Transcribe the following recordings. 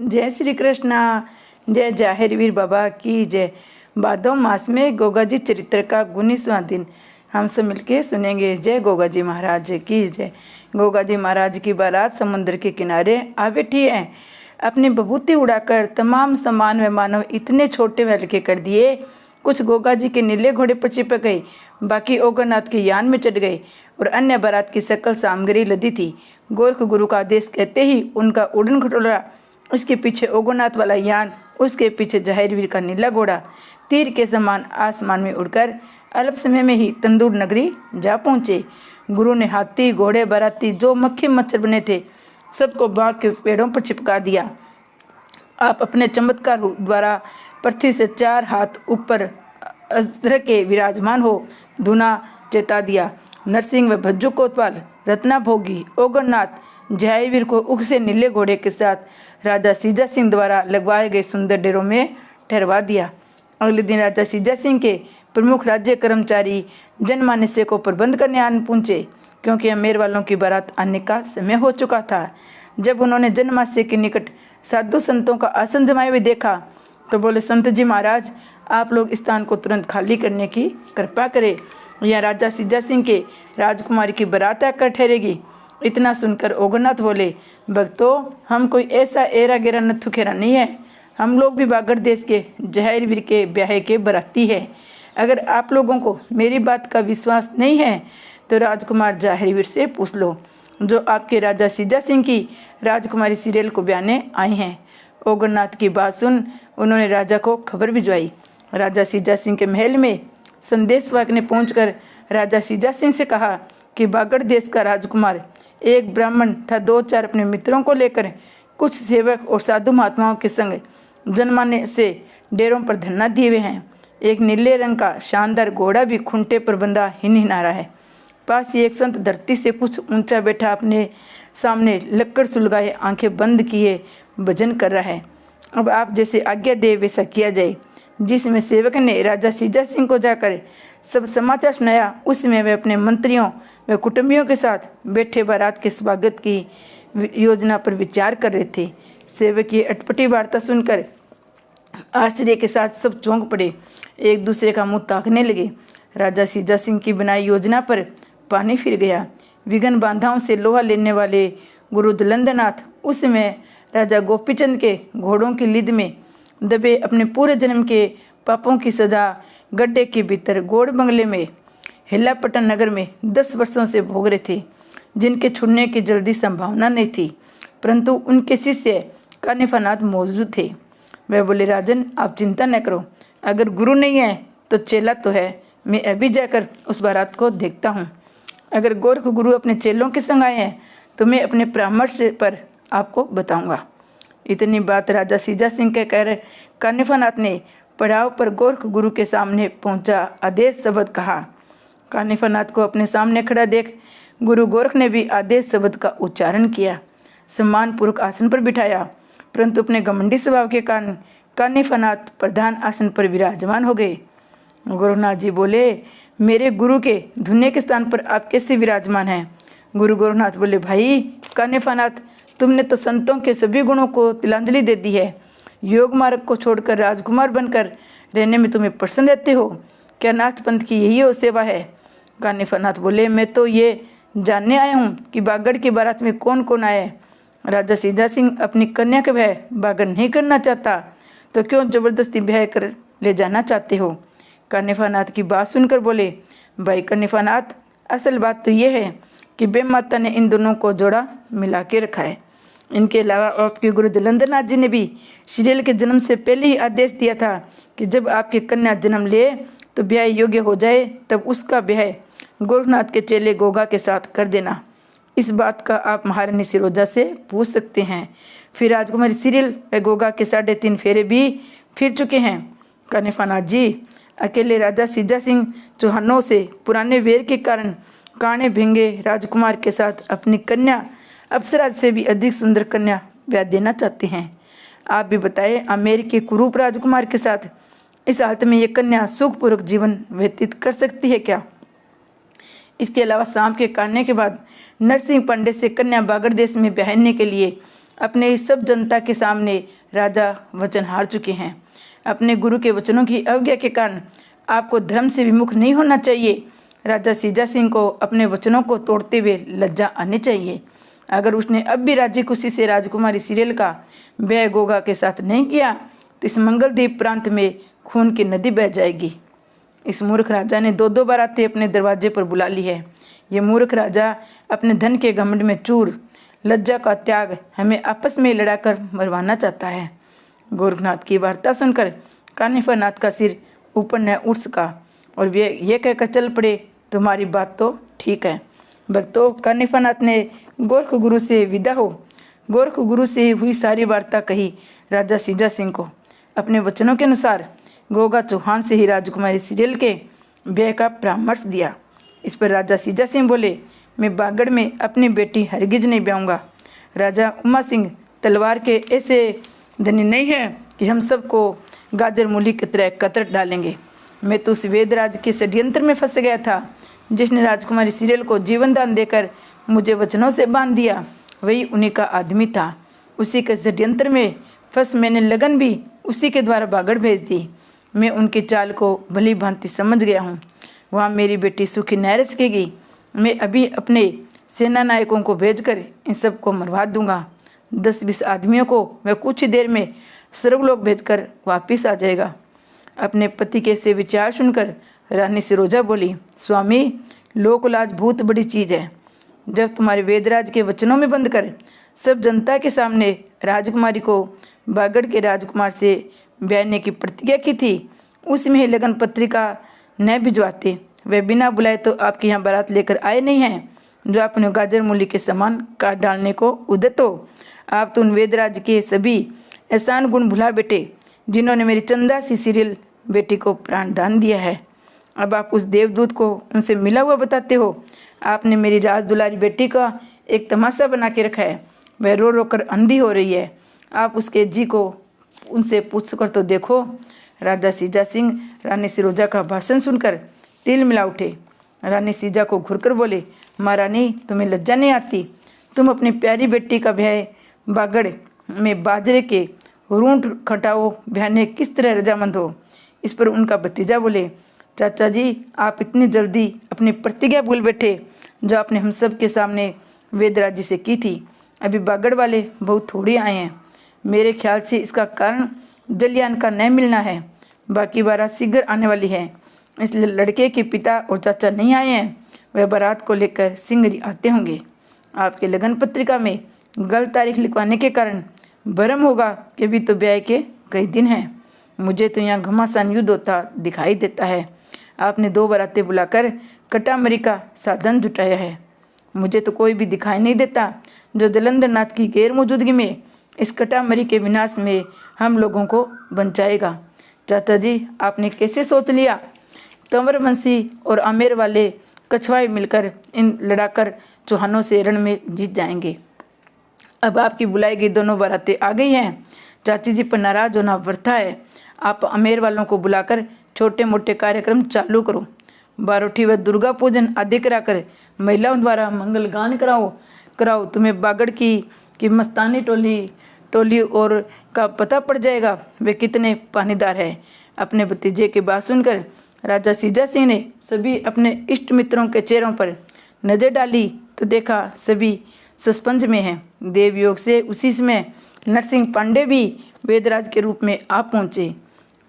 जय श्री कृष्णा। जय जाहिर वीर बाबा की जय। भादो मास में गोगा जी चरित्र का 19वां दिन हम सब मिलके सुनेंगे। जय गोगा जी महाराज की जय। गोगा जी महाराज की बारात समुद्र के किनारे आ बैठी है। अपनी बबूती उड़ाकर तमाम सामान व मानव इतने छोटे व हल्के कर दिए। कुछ गोगा जी के नीले घोड़े पर चिपक गए, बाकी ओगरनाथ के यान में चढ़ गए और अन्य बारात की सकल सामग्री लदी थी। गोरख गुरु का आदेश कहते ही उनका उड़न खटोला, उसके पीछे ओगरनाथ वाला यान, उसके पीछे जाहिरवीर का नीला घोड़ा तीर के समान आसमान में उड़कर अल्प समय में ही तंदूर नगरी जा पहुँचे। गुरु ने हाथी घोड़े बाराती जो मक्खी मच्छर बने थे सबको बाग के पेड़ों पर चिपका दिया। आप अपने चमत्कार द्वारा पृथ्वी से 4 हाथ ऊपर अज्र के विराजमान हो धुना चेता दिया। नरसिंह व भज्जू कोतवाल, रत्ना भोगी, ओगरनाथ जयवीर को उख से नीले घोड़े के साथ राजा सीजा सिंह द्वारा लगवाए गए सुंदर डेरों में ठहरवा दिया। अगले दिन राजा सीजा सिंह के प्रमुख राज्य कर्मचारी जनमानस्य को प्रबंध करने आन पहुंचे, क्योंकि अमेर वालों की बारात आने का समय हो चुका था। जब उन्होंने जनमानस्य के निकट साधु संतों का आसन जमाए हुए देखा तो बोले, संत जी महाराज, आप लोग स्थान को तुरंत खाली करने की कृपा करें, यह राजा सीजा सिंह के राजकुमारी की बारात आकर ठहरेगी। इतना सुनकर ओगरनाथ बोले, भक्तों, हम कोई ऐसा एरा गेरा नत्थु खेरा नहीं है, हम लोग भी बागड़ देश के जाहिरवीर के ब्याहे के बराती है। अगर आप लोगों को मेरी बात का विश्वास नहीं है तो राजकुमार जाहिरवीर से पूछ लो, जो आपके राजा सीजा सिंह की राजकुमारी सीरियल को ब्याने आए हैं। ओगरनाथ की बात सुन उन्होंने राजा को खबर भिजवाई। राजा सीजा सिंह के महल में संदेशवाहक ने पहुंचकर राजा सीजा सिंह से कहा कि बागड़ देश का राजकुमार एक ब्राह्मण था 2-4 अपने मित्रों को लेकर कुछ सेवक और साधु महात्माओं के संग जनमाने से डेरों पर धरना दिए हुए हैं। एक नीले रंग का शानदार घोड़ा भी खूंटे पर बंधा हिनहिना रहा है। पास ही एक संत धरती से कुछ ऊंचा बैठा अपने सामने लक्कड़ सुलगाए आंखें बंद किए भजन कर रहा है। अब आप जैसे आज्ञा दे वैसा किया जाए। जिसमें सेवक ने राजा सीजा सिंह को जाकर सब समाचार सुनाया, उसमें वे अपने मंत्रियों व कुटुंबियों के साथ बैठे बारात के स्वागत की योजना पर विचार कर रहे थे। सेवक की अटपटी वार्ता सुनकर आश्चर्य के साथ सब चौंक पड़े, एक दूसरे का मुंह ताकने लगे। राजा सीजा सिंह की बनाई योजना पर पानी फिर गया। विघन बांधाओं से लोहा लेने वाले गुरु दलंदनाथ उस समय राजा गोपीचंद के घोड़ों की लिद में दबे अपने पूरे जन्म के पापों की सजा गड्ढे के भीतर गोड़ बंगले में हिल्लापटन नगर में 10 वर्षों से भोग रहे थे, जिनके छुड़ने की जल्दी संभावना नहीं थी। परंतु उनके शिष्य कानिफानाथ मौजूद थे। वह बोले, राजन, आप चिंता न करो, अगर गुरु नहीं है तो चेला तो है। मैं अभी जाकर उस बारात को देखता हूँ। अगर गोरख गुरु अपने चेलों के संग आए हैं तो मैं अपने परामर्श पर आपको बताऊंगा। इतनी बात राजा सीजा सिंह के कह कानिफानाथ ने पड़ाव पर गोरख गुरु के सामने पहुंचा आदेश शब्द कहा। कानिफानाथ को अपने सामने खड़ा देख गुरु गोरख ने भी आदेश शब्द का उच्चारण किया, सम्मान पूर्वक आसन पर बिठाया। परंतु अपने घमंडी स्वभाव के कारण कानिफानाथ प्रधान आसन पर विराजमान हो गए। गोरखनाथ जी बोले, मेरे गुरु के धुने के स्थान पर आप कैसे विराजमान हैं? गुरु गोरखनाथ बोले, भाई कानिफानाथ, तुमने तो संतों के सभी गुणों को तिलांजलि दे दी है। योग मार्ग को छोड़कर राजकुमार बनकर रहने में तुम्हें प्रसन्न रहते हो। क्या नाथ पंथ की यही हो सेवा है? कानिफानाथ बोले, मैं तो ये जानने आया हूँ कि बागड़ की बारात में कौन कौन आया है। राजा सीजा सिंह अपनी कन्या का ब्याह बागड़ नहीं करना चाहता तो क्यों जबरदस्ती ब्याह कर ले जाना चाहते हो? कानिफानाथ की बात सुनकर बोले, भाई कानिफानाथ, असल बात तो ये है कि बेम माता ने इन दोनों को जोड़ा मिला के रखा है। इनके अलावा आपके गुरु दलंदनाथ जी ने भी श्रील के जन्म से पहले ही आदेश दिया था कि जब आपकी कन्या जन्म ले तो ब्याह योग्य हो जाए तब उसका ब्याह गोरखनाथ के चेले गोगा के साथ कर देना। इस बात का आप महारानी सिरोजा से पूछ सकते हैं। फिर राजकुमारी सीरियल व गोगा के 3.5 फेरे भी फिर चुके हैं। कानिफानाथ जी, अकेले राजा सीजा सिंह चौहानों से पुराने वेर के कारण काणे भिंगे राजकुमार के साथ अपनी कन्या अप्सरा से भी अधिक सुंदर कन्या ब्याह देना चाहते हैं। आप भी बताएं, आमेर के कुरूप राजकुमार के साथ इस हालत में ये कन्या सुखपूर्वक जीवन व्यतीत कर सकती है क्या? इसके अलावा सांप के काटने के बाद नरसिंह पंडित से कन्या बागड़ देश में ब्याहने के लिए अपने इस सब जनता के सामने राजा वचन हार चुके हैं। अपने गुरु के वचनों की अवज्ञा के कारण आपको धर्म से विमुख नहीं होना चाहिए। राजा सीजा सिंह को अपने वचनों को तोड़ते हुए लज्जा आनी चाहिए। अगर उसने अब भी राजी खुशी से राजकुमारी सीरियल का व्यय गोगा के साथ नहीं किया तो इस मंगलद्वीप प्रांत में खून की नदी बह जाएगी। इस मूर्ख राजा ने दो दो बारातें अपने दरवाजे पर बुला ली है। ये मूर्ख राजा अपने धन के घमंड में चूर, लज्जा का त्याग हमें आपस में लड़ाकर मरवाना चाहता है। गोरखनाथ की वार्ता सुनकर कानिफानाथ का सिर ऊपर न उठ सका और वे ये कहकर चल पड़े, तुम्हारी बात तो ठीक है। भक्तों, कानिफानाथ ने गोरख गुरु से विदा हो गोरख गुरु से हुई सारी वार्ता कही राजा सीजा सिंह को। अपने वचनों के अनुसार गोगा चौहान से ही राजकुमारी सीरियल के व्यय का परामर्श दिया। इस पर राजा सीजा सिंह बोले, मैं बागड़ में अपनी बेटी हरगिज नहीं ब्याऊंगा। राजा उमा सिंह तलवार के ऐसे धनी नहीं है कि हम सबको गाजर मूली की तरह कतर डालेंगे। मैं तो उस वेदराज के षड्यंत्र में फंस गया था जिसने राजकुमारी सीरियल को जीवन दान देकर मुझे वचनों से बांध दिया। वही उन्हीं का आदमी था। उसी के षड्यंत्र में फंस मैंने लगन भी उसी के द्वारा बागड़ भेज दी। मैं उनकी चाल को भली भांति समझ गया हूँ। वहाँ मेरी बेटी सुखी न रह सकेगी। मैं अभी अपने सेना नायकों को भेजकर इन सबको मरवा दूंगा। 10-20 आदमियों को वह कुछ ही देर में सर्वलोक भेजकर वापिस आ जाएगा। अपने पति के से विचार सुनकर रानी सिरोजा बोली, स्वामी, लोकलाज बहुत बड़ी चीज़ है। जब तुम्हारे वेदराज के वचनों में बंद कर सब जनता के सामने राजकुमारी को बागड़ के राजकुमार से ब्याहने की प्रतिज्ञा की थी, उसमें ही लगन पत्रिका न भिजवाते। वे बिना बुलाए तो आपके यहाँ बारात लेकर आए नहीं हैं, जो आपने गाजर मूली के समान काट डालने को उद्यत हो। आप तो उन वेदराज के सभी एहसान गुण भुला बैठे जिन्होंने मेरी चंदा सी सीरियल बेटी को प्राण दान दिया है। अब आप उस देवदूत को उनसे मिला हुआ बताते हो। आपने मेरी राज दुलारी बेटी का एक तमाशा बना के रखा है। वह रो रो कर अंधी हो रही है। आप उसके जी को उनसे पूछ कर तो देखो। राजा सीजा सिंह रानी सिरोजा का भाषण सुनकर तिल मिला उठे। रानी सीजा को घुरकर बोले, महारानी, तुम्हें लज्जा नहीं आती? तुम अपनी प्यारी बेटी का ब्याह बागड़ में बाजरे के रूंठ खटाओ ब्याहने किस तरह रजामंद हो? इस पर उनका भतीजा बोले, चाचा जी, आप इतनी जल्दी अपनी प्रतिज्ञा भूल बैठे जो आपने हम सब के सामने वेदराज जी से की थी। अभी बागड़ वाले बहुत थोड़ी आए हैं। मेरे ख्याल से इसका कारण जलियान का न मिलना है। बाकी बारात शीघ्र आने वाली है, इसलिए लड़के के पिता और चाचा नहीं आए हैं। वह बारात को लेकर सिंगरी आते होंगे। आपके लगन पत्रिका में गलत तारीख लिखवाने के कारण भ्रम होगा कि अभी तो ब्याह के कई दिन हैं। मुझे तो यहाँ घमासान युद्ध होता दिखाई देता है। आपने 2 बारातें बुलाकर कटामरी का साधन जुटाया है। मुझे तो कोई भी दिखाई नहीं देता जो जलंधर नाथ की गैर मौजूदगी में इस कटामरी के विनाश में हम लोगों को बचाएगा। चाचा जी, आपने कैसे सोच लिया? कंवरवंशी और आमेर वाले कछवाए मिलकर इन लड़ाकर चौहानों से रण में जीत जाएंगे। अब आपकी बुलाई गई दोनों बारातें आ गई हैं। चाची जी पर नाराज होना व्यर्थ है। आप आमेर वालों को बुलाकर छोटे मोटे कार्यक्रम चालू करो। बारोठी व दुर्गा पूजन आदि कराकर महिलाओं द्वारा मंगल गान कराओ। तुम्हें बागड़ की मस्तानी टोली और का पता पड़ जाएगा वे कितने पानीदार है। अपने भतीजे की बात सुनकर राजा सीजा सिंह ने सभी अपने इष्ट मित्रों के चेहरों पर नजर डाली तो देखा सभी सस्पेंस में हैं। देवयोग से उसी समय नरसिंह पांडे भी वेदराज के रूप में आ पहुँचे।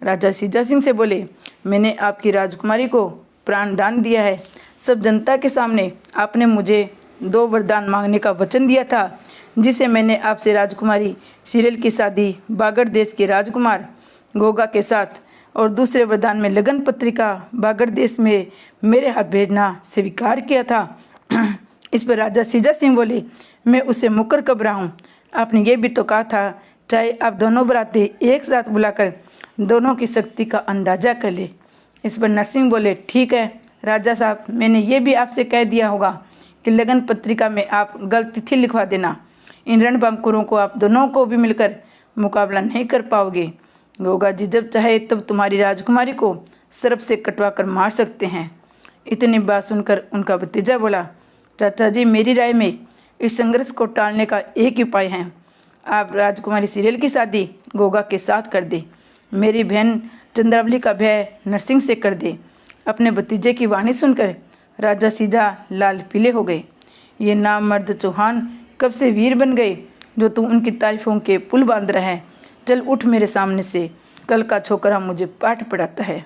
राजा सीजा सिंह से बोले, मैंने आपकी राजकुमारी को प्राण दान दिया है। सब जनता के सामने आपने मुझे 2 वरदान मांगने का वचन दिया था, जिसे मैंने आपसे राजकुमारी सीरियल की शादी बागड़ देश के राजकुमार गोगा के साथ और दूसरे वरदान में लगन पत्रिका बागड़ देश में मेरे हाथ भेजना स्वीकार किया था। इस पर राजा सीजा सिंह बोले, मैं उससे मुकर कब रहा हूँ? आपने ये भी तो कहा था चाहे आप दोनों बरातें एक साथ बुलाकर दोनों की शक्ति का अंदाजा कर ले। इस पर नरसिंह बोले, ठीक है राजा साहब, मैंने ये भी आपसे कह दिया होगा कि लगन पत्रिका में आप गलत तिथि लिखवा देना। इन रणबांकुरों को आप दोनों को भी मिलकर मुकाबला नहीं कर पाओगे। गोगा जी जब चाहे तब तुम्हारी राजकुमारी को सर्प से कटवा कर मार सकते हैं। इतनी बात सुनकर उनका भतीजा बोला, चाचा जी, मेरी राय में इस संघर्ष को टालने का एक ही उपाय है। आप राजकुमारी सीरियल की शादी गोगा के साथ कर दे। मेरी बहन चंद्रावली का ब्याह नरसिंह से कर दे। अपने भतीजे की वाणी सुनकर राजा सीजा लाल पीले हो गए। ये नामर्द चौहान कब से वीर बन गए जो तू उनकी तारीफों के पुल बांध रहा है। चल उठ मेरे सामने से, कल का छोकरा मुझे पाठ पढ़ाता है।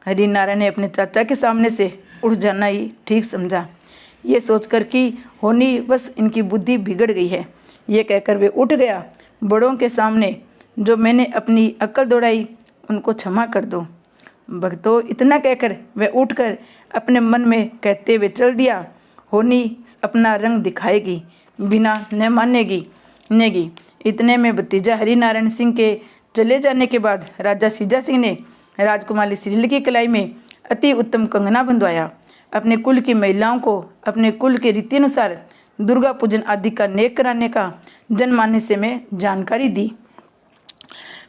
हरिनारायण ने अपने चाचा के सामने से उठ जाना ही ठीक समझा। ये सोचकर कि होनी बस इनकी बुद्धि बिगड़ गई है, ये कहकर वे उठ गया। बड़ों के सामने जो मैंने अपनी अक्ल दौड़ाई उनको क्षमा कर दो। भक्तों, इतना कहकर वह उठकर अपने मन में कहते हुए चल दिया, होनी अपना रंग दिखाएगी, बिना न मानेगी नेगी। इतने में भतीजा हरिनारायण सिंह के चले जाने के बाद राजा सीजा सिंह ने राजकुमारी सीरियल की कलाई में अति उत्तम कंगना बंधवाया। अपने कुल की महिलाओं को अपने कुल के रीति अनुसार दुर्गा पूजन आदि का नेक कराने का जनमानस में जानकारी दी।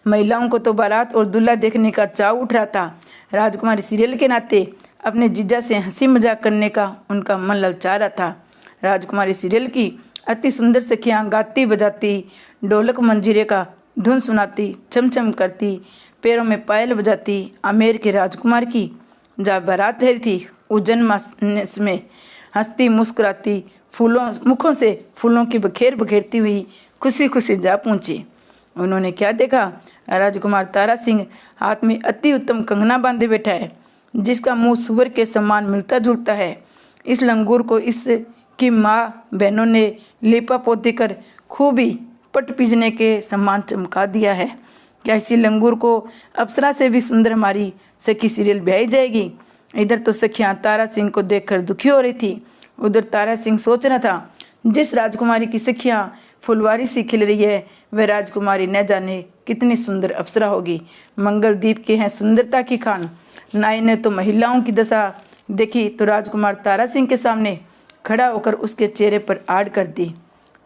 महिलाओं को तो बारात और दूल्हा देखने का चाव उठ रहा था। राजकुमारी सीरियल के नाते अपने जीजा से हंसी मजाक करने का उनका मन ललचा रहा था। राजकुमारी सीरियल की अति सुंदर सखियाँ गाती बजाती, ढोलक मंजीरे का धुन सुनाती, चमचम करती, पैरों में पायल बजाती आमेर के राजकुमार की जहाँ बारात ठहरी थी उज्जैन मास में हंसती मुस्कुराती फूलों मुखों से फूलों की बखेर बखेरती हुई खुशी खुशी जा पहुँची। उन्होंने क्या देखा? राजकुमार तारा सिंह हाथ में अति उत्तम कंगना बांधे बैठा है, जिसका मुंह सुअर के समान मिलता जुलता है। इस लंगूर को इसकी माँ बहनों ने लेपा पोती कर खूब ही पट पीजने के समान चमका दिया है। क्या इसी लंगूर को अप्सरा से भी सुंदर हमारी सखी सीरियल ब्याही जाएगी? इधर तो सखियाँ तारा सिंह को देखकर दुखी हो रही थी, उधर तारा सिंह सोच रहा था, जिस राजकुमारी की सखियाँ फुलवारी सी खिल रही है वह राजकुमारी न जाने कितनी सुंदर अप्सरा होगी। मंगलदीप के हैं सुंदरता की खान। नाई ने तो महिलाओं की दशा देखी तो राजकुमार तारा सिंह के सामने खड़ा होकर उसके चेहरे पर आड़ कर दी।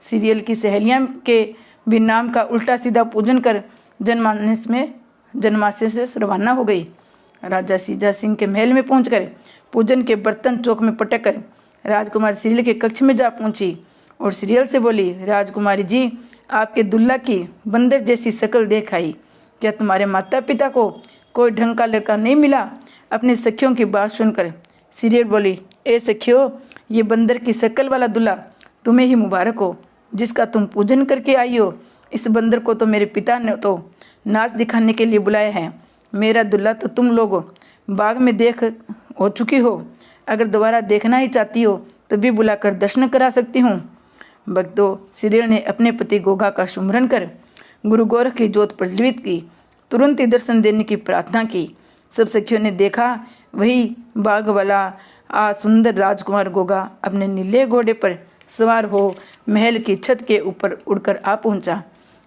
सीरियल की सहेलियां के भी नाम का उल्टा सीधा पूजन कर जनमानस से रवाना हो गई। राजा सीजा सिंह के महल में पहुंचकर पूजन के बर्तन चौक में पटक कर राजकुमारी सीरियल के कक्ष में जा पहुंची और सीरियल से बोली, राजकुमारी जी, आपके दुल्ला की बंदर जैसी शक्ल देख आई। क्या तुम्हारे माता पिता को कोई ढंग का लड़का नहीं मिला? अपनी सखियों की बात सुनकर सीरियल बोली, ए सखियों, ये बंदर की शक्ल वाला दुल्ला तुम्हें ही मुबारक हो, जिसका तुम पूजन करके आई हो। इस बंदर को तो मेरे पिता ने तो नाच दिखाने के लिए बुलाया है। मेरा दुल्ला तो तुम लोग बाग में देख हो चुकी हो, अगर दोबारा देखना ही चाहती हो तो भी बुलाकर दर्शन करा सकती हूँ। भक्तों, सीरियल ने अपने पति गोगा का सुमरन कर गुरु गोरख की ज्योत प्रज्वलित की, तुरंत ही दर्शन देने की प्रार्थना की। सब सखियों ने देखा, वही बाग वाला सुंदर राजकुमार गोगा अपने नीले घोड़े पर सवार हो महल की छत के ऊपर उड़कर आ पहुंचा।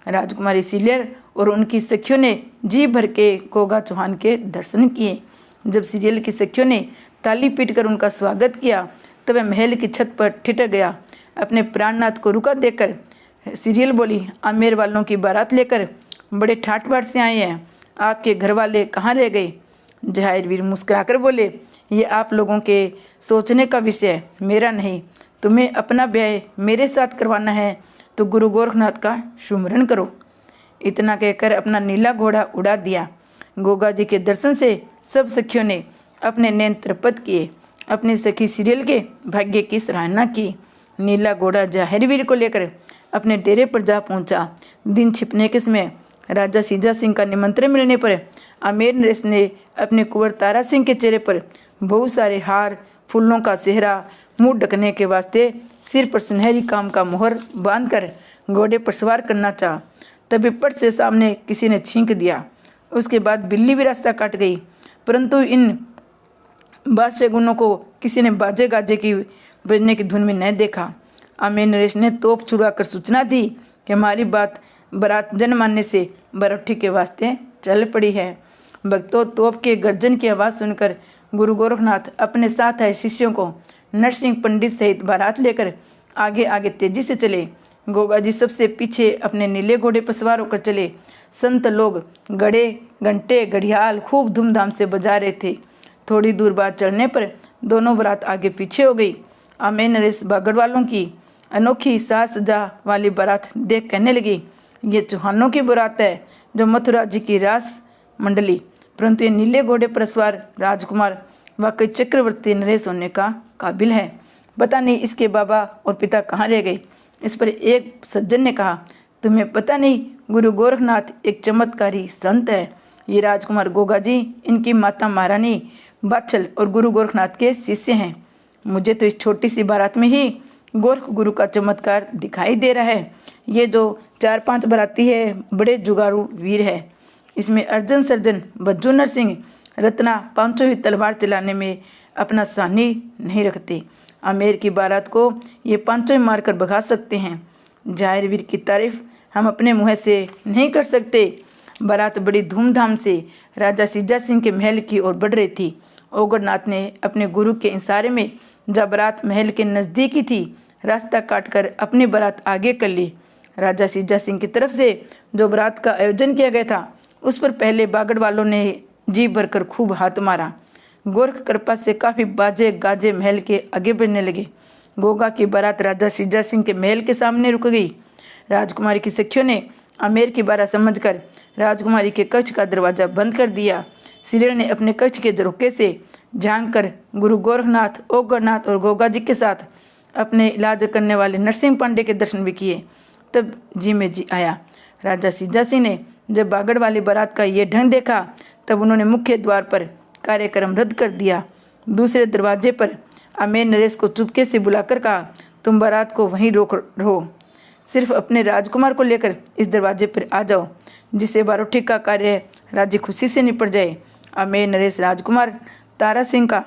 राजकुमारी सीरियल और उनकी सखियों ने जी भर के गोगा चौहान के दर्शन किए। जब सीरियल की सखियों ने ताली पीटकर उनका स्वागत किया तब वह महल की छत पर ठिठक गया। अपने प्राणनाथ को रुका देखकर सीरियल बोली, आमेर वालों की बारात लेकर बड़े ठाट बाट से आए हैं, आपके घर वाले कहाँ रह गए? जहांगीर मुस्कुराकर बोले, ये आप लोगों के सोचने का विषय, मेरा नहीं। तुम्हें अपना ब्याह मेरे साथ करवाना है तो गुरु गोरखनाथ का सुमरन करो। इतना कहकर अपना नीला घोड़ा उड़ा दिया। गोगा जी के दर्शन से सब सखियों ने अपने नैन तृप्त किए, अपनी सखी सीरियल के भाग्य की सराहना की। नीला घोड़ा जहांगीर को लेकर अपने डेरे पर जा पहुंचा। दिन छिपने के समय राजा सीजा सिंह का निमंत्रण मिलने पर आमेर नरेश ने अपने कुंवर तारा सिंह के चेहरे पर बहुत सारे हार, फूलों का सेहरा, मुंह ढकने के वास्ते सिर पर सुनहरी काम का मोहर बांधकर घोड़े पर सवार करना चाहा। तभी पट से सामने किसी ने छींक दिया। उसके बाद बिल्ली भी रास्ता काट गई, परंतु इन बादशाह गुनों को किसी ने बाजे गाजे की बजने की धुन में न देखा। आमेर नरेश ने तोप छुड़ाकर सूचना दी कि हमारी बारात जनमान्य से बरौठी के वास्ते चल पड़ी है। भक्तों, तोप के गर्जन की आवाज़ सुनकर गुरु गोरखनाथ अपने साथ आए शिष्यों को नरसिंह पंडित सहित बारात लेकर आगे आगे तेजी से चले। गोगा जी सबसे पीछे अपने नीले घोड़े पर सवार होकर चले। संत लोग गड़े, घंटे, घड़ियाल खूब धूमधाम से बजा रहे थे। थोड़ी दूर बाद चढ़ने पर दोनों बारात आगे पीछे हो गई। आमेर नरेश बागड़ वालों की अनोखी साज सजा वाली बारात देख कहने लगी, ये चौहानों की बारात है जो मथुरा जी की रास मंडली, परंतु ये नीले घोड़े पर सवार राजकुमार वाकई चक्रवर्ती नरेश होने का काबिल है। पता नहीं इसके बाबा और पिता कहाँ रह गए। इस पर एक सज्जन ने कहा, तुम्हें पता नहीं गुरु गोरखनाथ एक चमत्कारी संत है। ये राजकुमार गोगा जी इनकी माता महारानी बाछल और गुरु गोरखनाथ के शिष्य हैं। मुझे तो इस छोटी सी बारात में ही गोरख गुरु का चमत्कार दिखाई दे रहा है। ये जो 4-5 बाराती है बड़े जुगाड़ू वीर है। इसमें अर्जन सर्जन बज्जू नरसिंह रत्ना पांचों ही तलवार चलाने में अपना सानी नहीं रखते। आमेर की बारात को ये पांचों ही मारकर भगा सकते हैं। जाहिर वीर की तारीफ हम अपने मुँह से नहीं कर सकते। बारात बड़ी धूमधाम से राजा सिज्जा सिंह के महल की ओर बढ़ रही थी। ओगरनाथ ने अपने गुरु के इशारे में जब बारात महल के नज़दीक ही थी, रास्ता काटकर अपनी बारात आगे कर ली। राजा सिज्जा सिंह की तरफ से जो बारात का आयोजन किया गया था उस पर पहले बागड़ वालों ने जी भरकर खूब हाथ मारा। गोरख कृपा से काफ़ी बाजे गाजे महल के आगे बढ़ने लगे। गोगा की बारात राजा सिज्जा सिंह के महल के सामने रुक गई। राजकुमारी की सखियों ने आमेर की बारात समझकर राजकुमारी के कक्ष का दरवाजा बंद कर दिया। सिरेल ने अपने कक्ष के झरोखे से झांक कर गुरु गोरखनाथ, ओगरनाथ और गोगा जी के साथ अपने इलाज करने वाले नरसिंह पांडे के दर्शन भी किए। तब जी में जी आया। राजा सिज्जा सिंह ने जब बागड़ वाली बारात का ये ढंग देखा तब उन्होंने मुख्य द्वार पर कार्यक्रम रद्द कर दिया। दूसरे दरवाजे पर आमेर नरेश को चुपके से बुलाकर कहा, तुम बारात को वहीं रोक रहो, सिर्फ अपने राजकुमार को लेकर इस दरवाजे पर आ जाओ, जिससे बारोठी का कार्य राज्य खुशी से निपट जाए। आमेर नरेश राजकुमार तारा सिंह का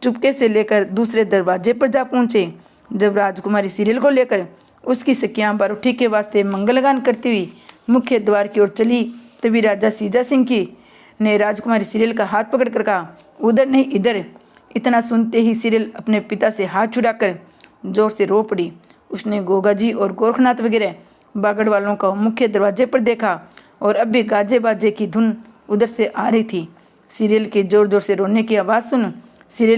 चुपके से लेकर दूसरे दरवाजे पर जा पहुँचे। जब राजकुमारी सीरियल को लेकर उसकी सखियाँ बारोठी के वास्ते मंगलगान करती हुई मुख्य द्वार की ओर चली, तभी राजा सिज्जा सिंह की ने राजकुमारी सीरियल का हाथ पकड़कर कहा, उधर नहीं इधर। इतना सुनते ही सीरियल अपने पिता से हाथ छुड़ाकर जोर से रो पड़ी। उसने गोगा जी और गोरखनाथ वगैरह बागड़ वालों को मुख्य दरवाजे पर देखा और अब भी गाजे बाजे की धुन उधर से आ रही थी। सीरियल के जोर जोर से रोने की आवाज़ सुन सीरियल